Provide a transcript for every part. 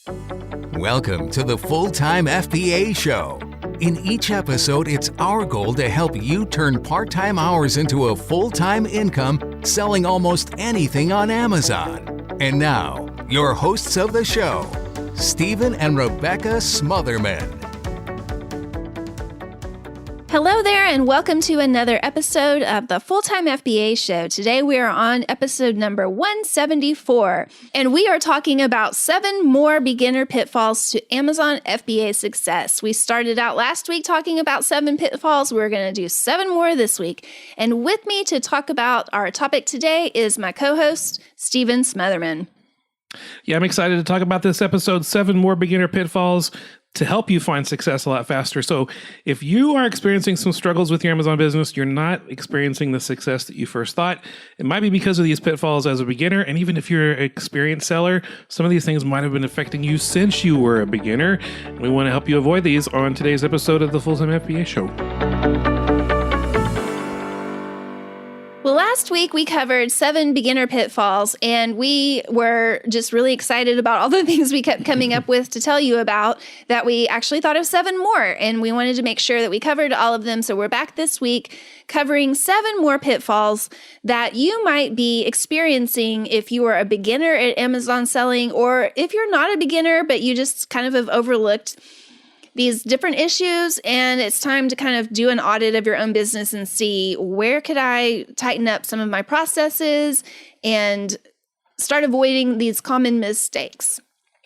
Welcome to the Full-Time FBA Show. In each episode, it's our goal to help you turn part-time hours into a full-time income selling almost anything on Amazon. And now, your hosts of the show, Stephen and Rebecca Smotherman. Hello there, and welcome to another episode of the Full-Time FBA Show. Today we are on episode number 174, and we are talking about 7 more beginner pitfalls to Amazon FBA success. We started out last week talking about 7 pitfalls. We're going to do 7 more this week. And with me to talk about our topic today is my co-host, Stephen Smotherman. Yeah, I'm excited to talk about this episode, 7 more beginner pitfalls to help you find success a lot faster. So if you are experiencing some struggles with your Amazon business, you're not experiencing the success that you first thought. It might be because of these pitfalls as a beginner. And even if you're an experienced seller, some of these things might have been affecting you since you were a beginner. We want to help you avoid these on today's episode of the Full-Time FBA Show. Well, last week we covered 7 beginner pitfalls, and we were just really excited about all the things we kept coming up with to tell you about, that we actually thought of 7 more, and we wanted to make sure that we covered all of them. So we're back this week covering 7 more pitfalls that you might be experiencing if you are a beginner at Amazon selling, or if you're not a beginner, but you just kind of have overlooked these different issues, and it's time to kind of do an audit of your own business and see where could I tighten up some of my processes and start avoiding these common mistakes.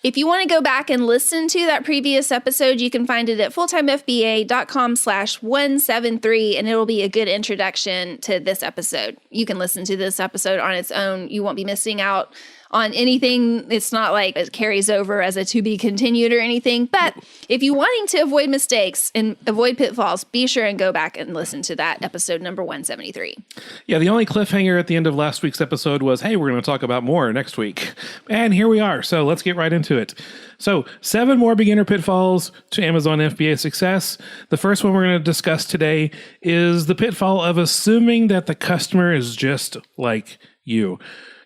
If you want to go back and listen to that previous episode, you can find it at fulltimefba.com/173, and it'll be a good introduction to this episode. You can listen to this episode on its own. You won't be missing out on anything. It's not like it carries over as a to be continued or anything. But if you're wanting to avoid mistakes and avoid pitfalls, be sure and go back and listen to that episode number 173. Yeah, the only cliffhanger at the end of last week's episode was, hey, we're going to talk about more next week. And here we are. So let's get right into it. So 7 more beginner pitfalls to Amazon FBA success. The first one we're going to discuss today is the pitfall of assuming that the customer is just like you.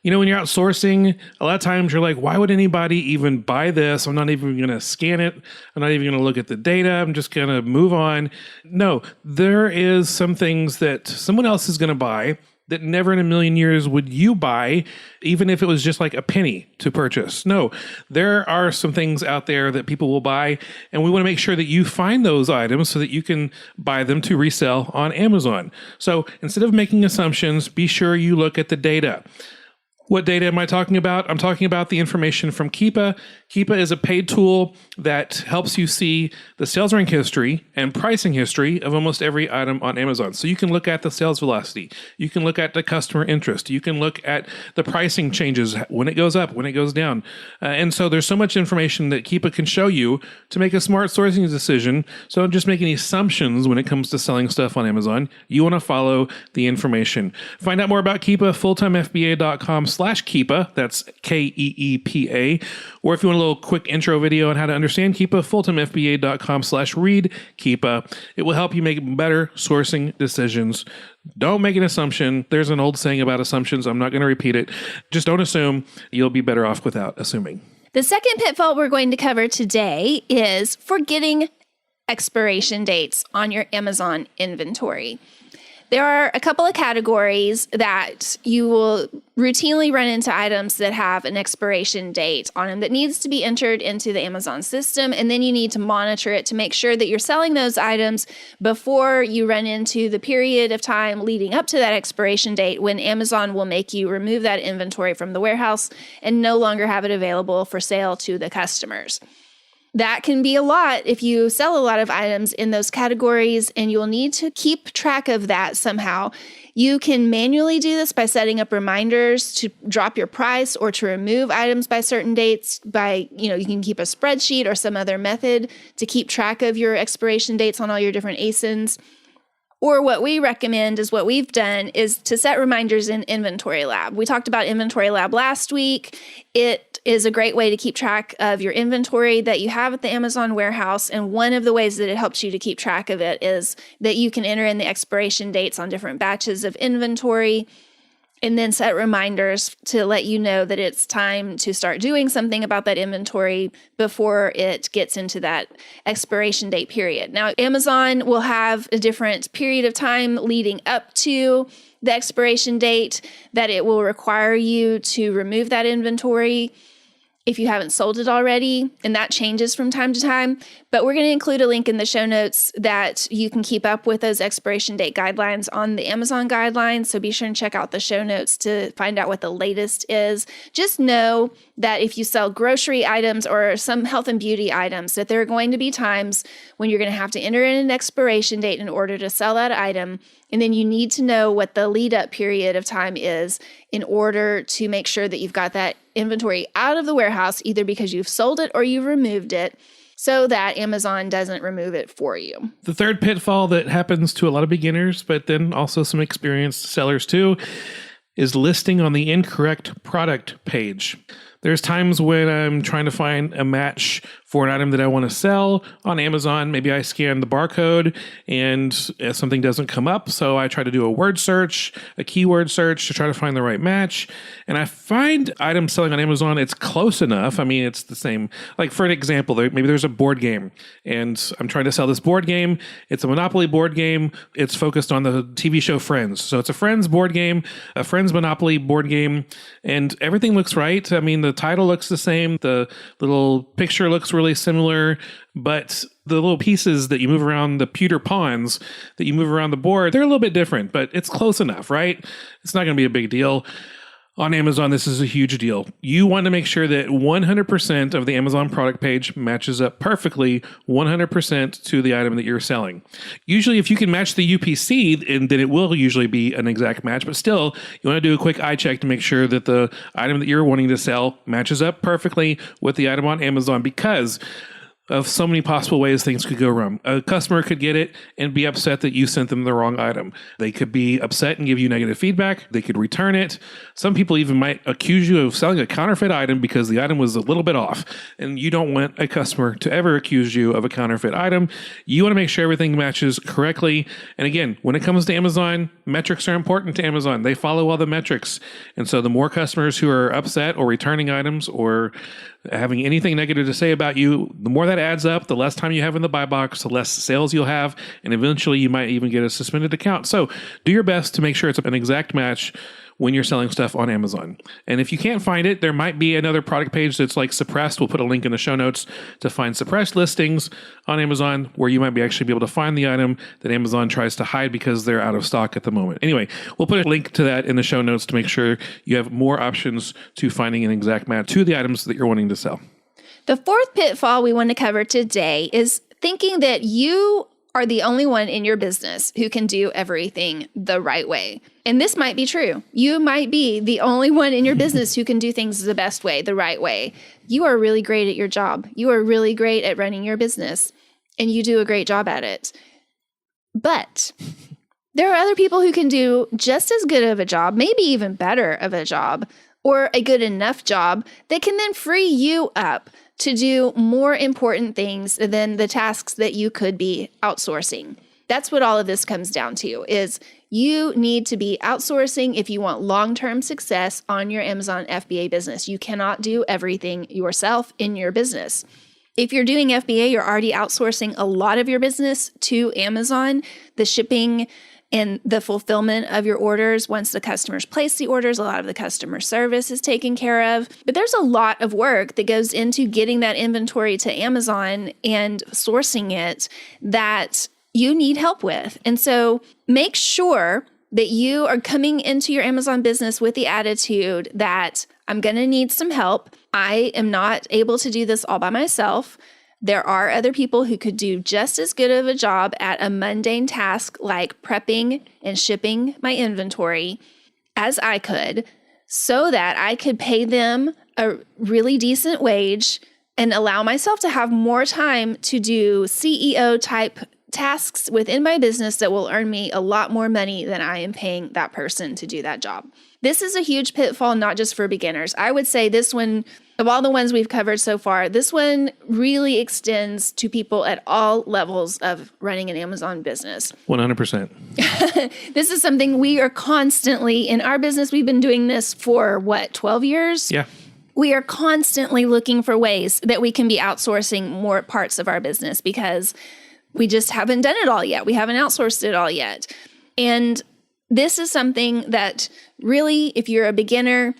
You know, when you're outsourcing, a lot of times you're like, why would anybody even buy this? I'm not even going to scan it. I'm not even going to look at the data. I'm just going to move on. No, there is some things that someone else is going to buy that never in a million years would you buy, even if it was just like a penny to purchase. No, there are some things out there that people will buy, and we want to make sure that you find those items so that you can buy them to resell on Amazon. So instead of making assumptions, be sure you look at the data. What data am I talking about? I'm talking about the information from Keepa. Keepa is a paid tool that helps you see the sales rank history and pricing history of almost every item on Amazon. So you can look at the sales velocity. You can look at the customer interest. You can look at the pricing changes, when it goes up, when it goes down. And so there's so much information that Keepa can show you to make a smart sourcing decision. So don't just make any assumptions when it comes to selling stuff on Amazon. You want to follow the information. Find out more about Keepa, fulltimefba.com/Keepa. That's Keepa. Or if you want a little quick intro video on how to understand Keepa, fulltimefba.com/read Keepa. It will help you make better sourcing decisions. Don't make an assumption. There's an old saying about assumptions. I'm not going to repeat it. Just don't assume. You'll be better off without assuming. The second pitfall we're going to cover today is forgetting expiration dates on your Amazon inventory. There are a couple of categories that you will routinely run into items that have an expiration date on them that needs to be entered into the Amazon system, and then you need to monitor it to make sure that you're selling those items before you run into the period of time leading up to that expiration date when Amazon will make you remove that inventory from the warehouse and no longer have it available for sale to the customers. That can be a lot if you sell a lot of items in those categories, and you'll need to keep track of that somehow. You can manually do this by setting up reminders to drop your price or to remove items by certain dates you can keep a spreadsheet or some other method to keep track of your expiration dates on all your different ASINs. Or what we recommend is what we've done is to set reminders in Inventory Lab. We talked about Inventory Lab last week. It is a great way to keep track of your inventory that you have at the Amazon warehouse. And one of the ways that it helps you to keep track of it is that you can enter in the expiration dates on different batches of inventory. and then set reminders to let you know that it's time to start doing something about that inventory before it gets into that expiration date period. Now, Amazon will have a different period of time leading up to the expiration date that it will require you to remove that inventory if you haven't sold it already, and that changes from time to time. But we're going to include a link in the show notes that you can keep up with those expiration date guidelines on the Amazon guidelines. So be sure and check out the show notes to find out what the latest is. Just know that if you sell grocery items or some health and beauty items, that there are going to be times when you're going to have to enter in an expiration date in order to sell that item. And then you need to know what the lead up period of time is in order to make sure that you've got that inventory out of the warehouse, either because you've sold it or you've removed it, so that Amazon doesn't remove it for you. The third pitfall that happens to a lot of beginners, but then also some experienced sellers too, is listing on the incorrect product page. There's times when I'm trying to find a match for an item that I want to sell on Amazon. Maybe I scan the barcode and something doesn't come up. So I try to do a word search, a keyword search to try to find the right match. And I find items selling on Amazon, it's close enough. I mean, it's the same. Like for an example, maybe there's a board game and I'm trying to sell this board game. It's a Monopoly board game. It's focused on the TV show Friends. So it's a Friends board game, a Friends Monopoly board game, and everything looks right. I mean, the title looks the same. The little picture looks really similar, but the little pieces that you move around, the pewter pawns that you move around the board, they're a little bit different, but it's close enough, right? It's not going to be a big deal. On Amazon, this is a huge deal. You want to make sure that 100% of the Amazon product page matches up perfectly 100% to the item that you're selling. Usually, if you can match the UPC, and then it will usually be an exact match, but still, you want to do a quick eye check to make sure that the item that you're wanting to sell matches up perfectly with the item on Amazon, because of so many possible ways things could go wrong. A customer could get it and be upset that you sent them the wrong item. They could be upset and give you negative feedback. They could return it. Some people even might accuse you of selling a counterfeit item because the item was a little bit off. And you don't want a customer to ever accuse you of a counterfeit item. You want to make sure everything matches correctly. And again, when it comes to Amazon, metrics are important to Amazon. They follow all the metrics. And so the more customers who are upset or returning items or having anything negative to say about you, the more that adds up, the less time you have in the buy box, the less sales you'll have, and eventually you might even get a suspended account. So do your best to make sure it's an exact match when you're selling stuff on Amazon. And if you can't find it, there might be another product page that's like suppressed. We'll put a link in the show notes to find suppressed listings on Amazon where you might actually be able to find the item that Amazon tries to hide because they're out of stock at the moment. Anyway, we'll put a link to that in the show notes to make sure you have more options to finding an exact match to the items that you're wanting to sell. The fourth pitfall we want to cover today is thinking that you are the only one in your business who can do everything the right way. And this might be true. You might be the only one in your business who can do things the best way, the right way. You are really great at your job. You are really great at running your business, and you do a great job at it. But there are other people who can do just as good of a job, maybe even better of a job, or a good enough job that can then free you up to do more important things than the tasks that you could be outsourcing. That's what all of this comes down to, is you need to be outsourcing if you want long-term success on your Amazon FBA business. You cannot do everything yourself in your business. If you're doing FBA, you're already outsourcing a lot of your business to Amazon, the shipping and the fulfillment of your orders. Once the customers place the orders, a lot of the customer service is taken care of. But there's a lot of work that goes into getting that inventory to Amazon and sourcing it that you need help with. And so make sure that you are coming into your Amazon business with the attitude that I'm going to need some help. I am not able to do this all by myself. There are other people who could do just as good of a job at a mundane task like prepping and shipping my inventory as I could, so that I could pay them a really decent wage and allow myself to have more time to do CEO type tasks within my business that will earn me a lot more money than I am paying that person to do that job. This is a huge pitfall, not just for beginners. I would say this one Of all the ones we've covered so far, this one really extends to people at all levels of running an Amazon business. 100%. This is something we are constantly, in our business, we've been doing this for 12 years? Yeah. We are constantly looking for ways that we can be outsourcing more parts of our business because we just haven't done it all yet. We haven't outsourced it all yet. And this is something that really, if you're a beginner,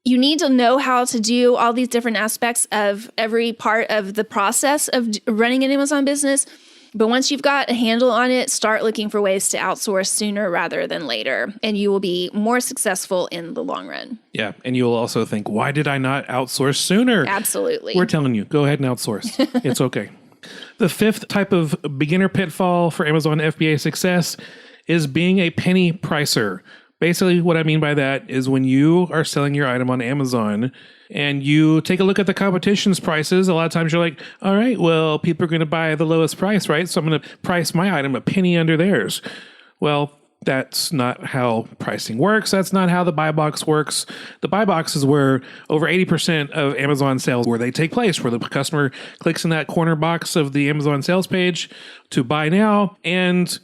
you need to know how to do all these different aspects of every part of the process of running an Amazon business. But once you've got a handle on it, start looking for ways to outsource sooner rather than later, and you will be more successful in the long run. Yeah. And you'll also think, why did I not outsource sooner? Absolutely. We're telling you, go ahead and outsource. It's okay. The fifth type of beginner pitfall for Amazon FBA success is being a penny pricer. Basically, what I mean by that is when you are selling your item on Amazon and you take a look at the competition's prices, a lot of times you're like, all right, well, people are going to buy the lowest price, right? So I'm going to price my item a penny under theirs. Well, that's not how pricing works. That's not how the buy box works. The buy box is where over 80% of Amazon sales, where they take place, where the customer clicks in that corner box of the Amazon sales page to buy now, and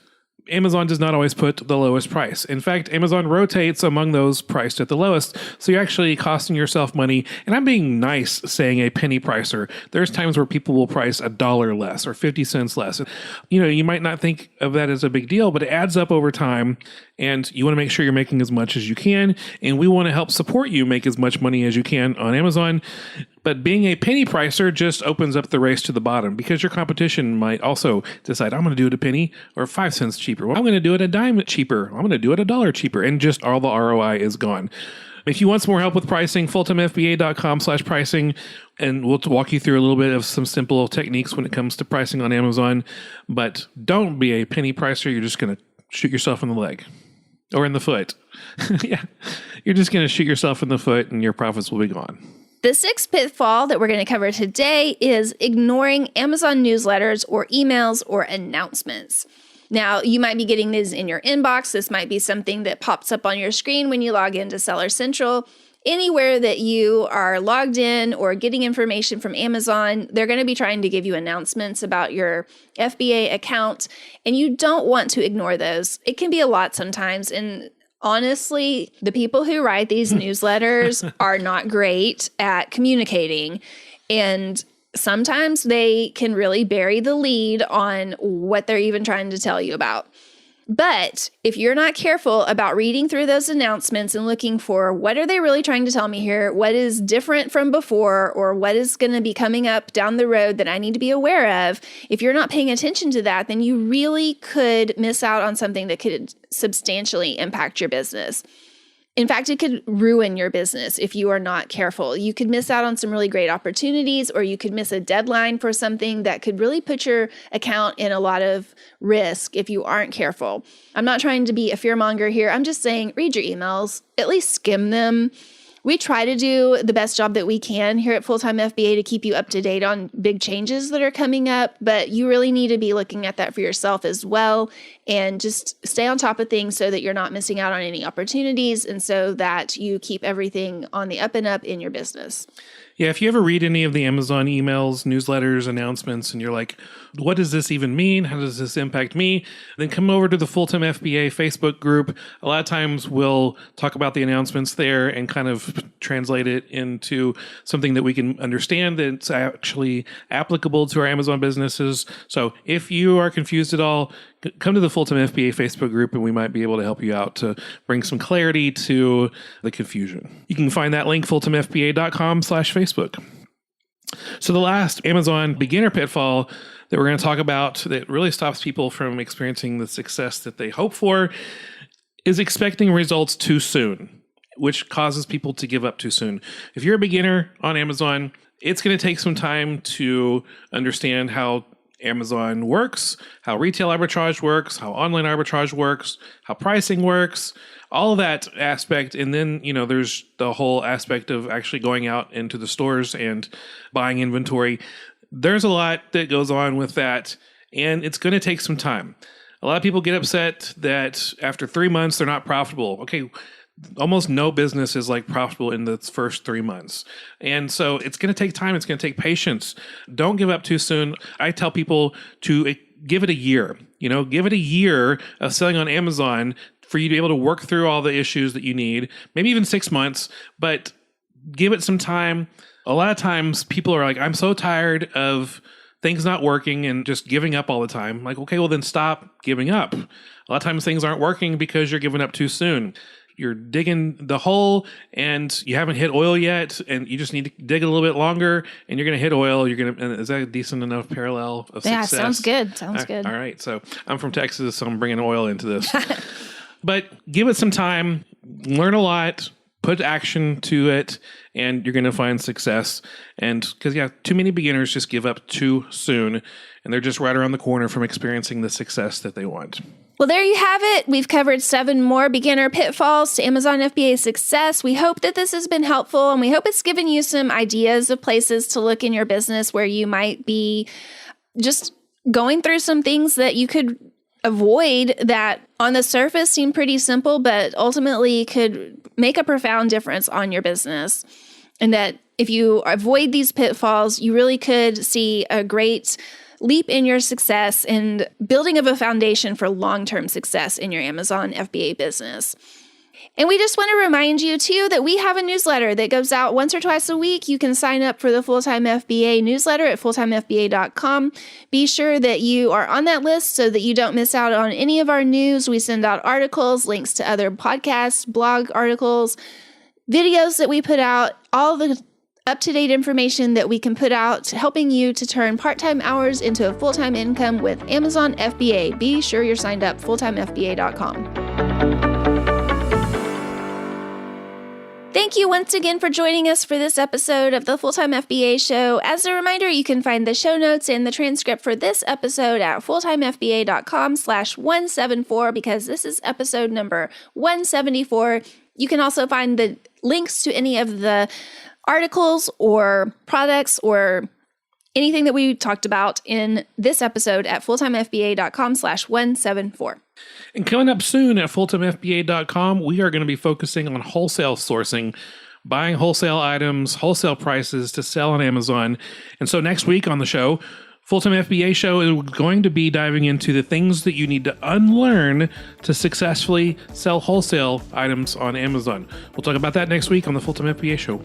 Amazon does not always put the lowest price. In fact, Amazon rotates among those priced at the lowest. So you're actually costing yourself money. And I'm being nice saying a penny pricer. There's times where people will price $1 less or 50 cents less. You know, you might not think of that as a big deal, but it adds up over time. And you want to make sure you're making as much as you can. And we want to help support you make as much money as you can on Amazon. But being a penny pricer just opens up the race to the bottom because your competition might also decide, I'm going to do it a penny or 5 cents cheaper. Well, I'm going to do it a dime cheaper. I'm going to do it $1 cheaper. And just all the ROI is gone. If you want some more help with pricing, fulltimefba.com/pricing, and we'll walk you through a little bit of some simple techniques when it comes to pricing on Amazon. But don't be a penny pricer. You're just going to shoot yourself in the leg or in the foot. Yeah, you're just going to shoot yourself in the foot and your profits will be gone. The sixth pitfall that we're going to cover today is ignoring Amazon newsletters or emails or announcements. Now, you might be getting these in your inbox. This might be something that pops up on your screen when you log into Seller Central. Anywhere that you are logged in or getting information from Amazon, they're going to be trying to give you announcements about your FBA account, and you don't want to ignore those. It can be a lot sometimes, and honestly, the people who write these newsletters are not great at communicating, and sometimes they can really bury the lead on what they're even trying to tell you about. But if you're not careful about reading through those announcements and looking for what are they really trying to tell me here, what is different from before, or what is going to be coming up down the road that I need to be aware of, if you're not paying attention to that, then you really could miss out on something that could substantially impact your business. In fact, it could ruin your business if you are not careful. You could miss out on some really great opportunities, or you could miss a deadline for something that could really put your account in a lot of risk if you aren't careful. I'm not trying to be a fearmonger here. I'm just saying read your emails, at least skim them. We try to do the best job that we can here at Full Time FBA to keep you up to date on big changes that are coming up, but you really need to be looking at that for yourself as well and just stay on top of things so that you're not missing out on any opportunities and so that you keep everything on the up and up in your business. Yeah, if you ever read any of the Amazon emails, newsletters, announcements, and you're like, what does this even mean? How does this impact me? Then come over to the Full-Time FBA Facebook group. A lot of times we'll talk about the announcements there and kind of translate it into something that we can understand that's actually applicable to our Amazon businesses. So if you are confused at all, come to the Full-Time FBA Facebook group and we might be able to help you out to bring some clarity to the confusion. You can find that link, fulltimefba.com/Facebook. So the last Amazon beginner pitfall that we're going to talk about that really stops people from experiencing the success that they hope for is expecting results too soon, which causes people to give up too soon. If you're a beginner on Amazon, it's going to take some time to understand how Amazon works, how retail arbitrage works, how online arbitrage works, how pricing works, all of that aspect. And then, there's the whole aspect of actually going out into the stores and buying inventory. There's a lot that goes on with that, and it's going to take some time. A lot of people get upset that after 3 months, they're not profitable. Okay, almost no business is like profitable in the first 3 months. And so it's going to take time. It's going to take patience. Don't give up too soon. I tell people to give it a year, give it a year of selling on Amazon for you to be able to work through all the issues that you need, maybe even 6 months, but give it some time. A lot of times people are like, I'm so tired of things not working and just giving up all the time. Like, okay, well then stop giving up. A lot of times things aren't working because you're giving up too soon. You're digging the hole and you haven't hit oil yet, and you just need to dig a little bit longer and you're going to hit oil. And is that a decent enough parallel of success? Yeah, sounds good. Sounds good. All right. So I'm from Texas, so I'm bringing oil into this. But give it some time, learn a lot, put action to it, and you're going to find success. And because, too many beginners just give up too soon, and they're just right around the corner from experiencing the success that they want. Well, there you have it. We've covered 7 more beginner pitfalls to Amazon FBA success. We hope that this has been helpful, and we hope it's given you some ideas of places to look in your business where you might be just going through some things that you could avoid that on the surface seem pretty simple, but ultimately could make a profound difference on your business. And that if you avoid these pitfalls, you really could see a great leap in your success and building of a foundation for long-term success in your Amazon FBA business. And we just want to remind you, too, that we have a newsletter that goes out once or twice a week. You can sign up for the Full-Time FBA newsletter at fulltimefba.com. Be sure that you are on that list so that you don't miss out on any of our news. We send out articles, links to other podcasts, blog articles, videos that we put out, all the up-to-date information that we can put out, helping you to turn part-time hours into a full-time income with Amazon FBA. Be sure you're signed up, fulltimefba.com. Thank you once again for joining us for this episode of the Full-Time FBA Show. As a reminder, you can find the show notes and the transcript for this episode at fulltimefba.com/174 because this is episode number 174. You can also find the links to any of the articles or products or anything that we talked about in this episode at fulltimefba.com/174. And coming up soon at fulltimefba.com, we are going to be focusing on wholesale sourcing, buying wholesale items, wholesale prices to sell on Amazon. And so next week on the show, Full-Time FBA Show is going to be diving into the things that you need to unlearn to successfully sell wholesale items on Amazon. We'll talk about that next week on the Full-Time FBA Show.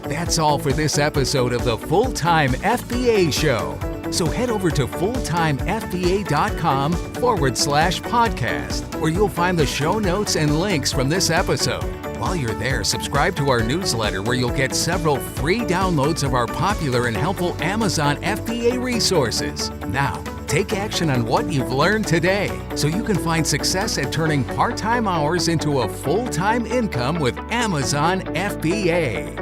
That's all for this episode of the Full-Time FBA Show. So head over to fulltimefba.com/podcast, where you'll find the show notes and links from this episode. While you're there, subscribe to our newsletter where you'll get several free downloads of our popular and helpful Amazon FBA resources. Now, take action on what you've learned today so you can find success at turning part-time hours into a full-time income with Amazon FBA.